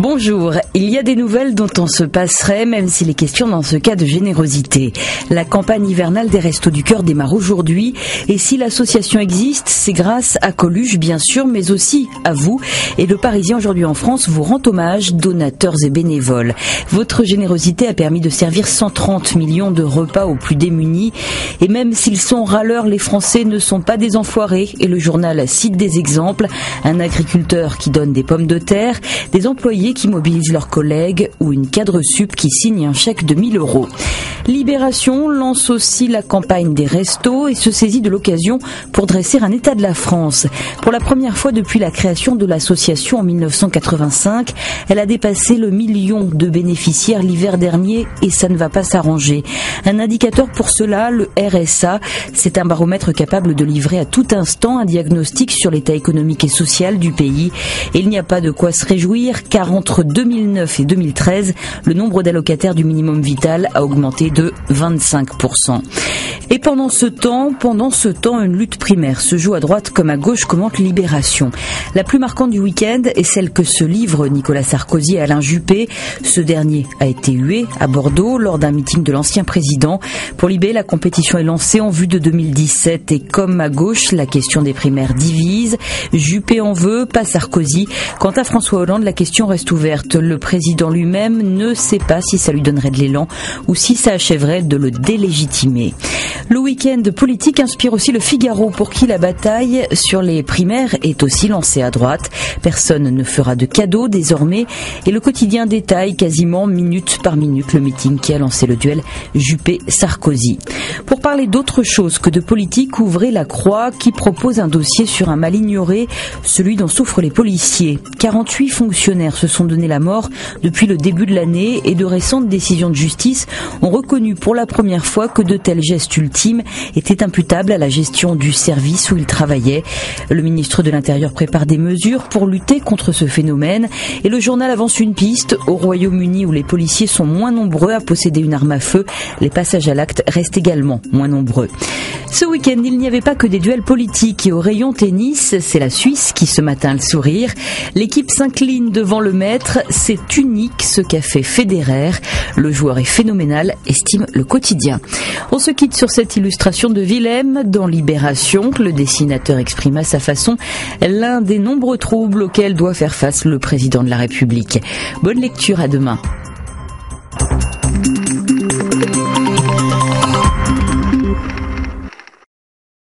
Bonjour, il y a des nouvelles dont on se passerait, même s'il est question dans ce cas de générosité. La campagne hivernale des Restos du Cœur démarre aujourd'hui, et si l'association existe, c'est grâce à Coluche bien sûr, mais aussi à vous. Et le Parisien aujourd'hui en France vous rend hommage, donateurs et bénévoles. Votre générosité a permis de servir 130 millions de repas aux plus démunis, et même s'ils sont râleurs, les Français ne sont pas des enfoirés, et le journal cite des exemples. Un agriculteur qui donne des pommes de terre, des employés qui mobilisent leurs collègues ou une cadre sup qui signe un chèque de 1 000 €. Libération lance aussi la campagne des restos et se saisit de l'occasion pour dresser un état de la France. Pour la première fois depuis la création de l'association en 1985, elle a dépassé le 1 million de bénéficiaires l'hiver dernier et ça ne va pas s'arranger. Un indicateur pour cela, le RSA, c'est un baromètre capable de livrer à tout instant un diagnostic sur l'état économique et social du pays. Et il n'y a pas de quoi se réjouir car entre 2009 et 2013, le nombre d'allocataires du minimum vital a augmenté de 25%. Et pendant ce temps, une lutte primaire se joue à droite comme à gauche, commente Libération. La plus marquante du week-end est celle que se livrent Nicolas Sarkozy et Alain Juppé. Ce dernier a été hué à Bordeaux lors d'un meeting de l'ancien président. Pour Libé, la compétition est lancée en vue de 2017 et comme à gauche, la question des primaires divise. Juppé en veut, pas Sarkozy. Quant à François Hollande, la question reste ouverte. Le président lui-même ne sait pas si ça lui donnerait de l'élan ou si ça achèverait de le délégitimer. Le week-end politique inspire aussi le Figaro pour qui la bataille sur les primaires est aussi lancée à droite. Personne ne fera de cadeaux désormais et le quotidien détaille quasiment minute par minute le meeting qui a lancé le duel Juppé-Sarkozy. Pour parler d'autre chose que de politique, ouvrez La Croix qui propose un dossier sur un mal ignoré, celui dont souffrent les policiers. 48 fonctionnaires se sont donné la mort depuis le début de l'année et de récentes décisions de justice ont reconnu pour la première fois que de tels gestes ultimes étaient imputables à la gestion du service où ils travaillaient. Le ministre de l'Intérieur prépare des mesures pour lutter contre ce phénomène et le journal avance une piste. Au Royaume-Uni où les policiers sont moins nombreux à posséder une arme à feu, les passages à l'acte restent également moins nombreux. Ce week-end, il n'y avait pas que des duels politiques et au rayon tennis, c'est la Suisse qui ce matin a le sourire. L'équipe s'incline devant le maître, c'est unique ce qu'a fait Federer. Le joueur est phénoménal, estime le quotidien. On se quitte sur cette illustration de Willem dans Libération. Le dessinateur exprime à sa façon l'un des nombreux troubles auxquels doit faire face le président de la République. Bonne lecture, à demain.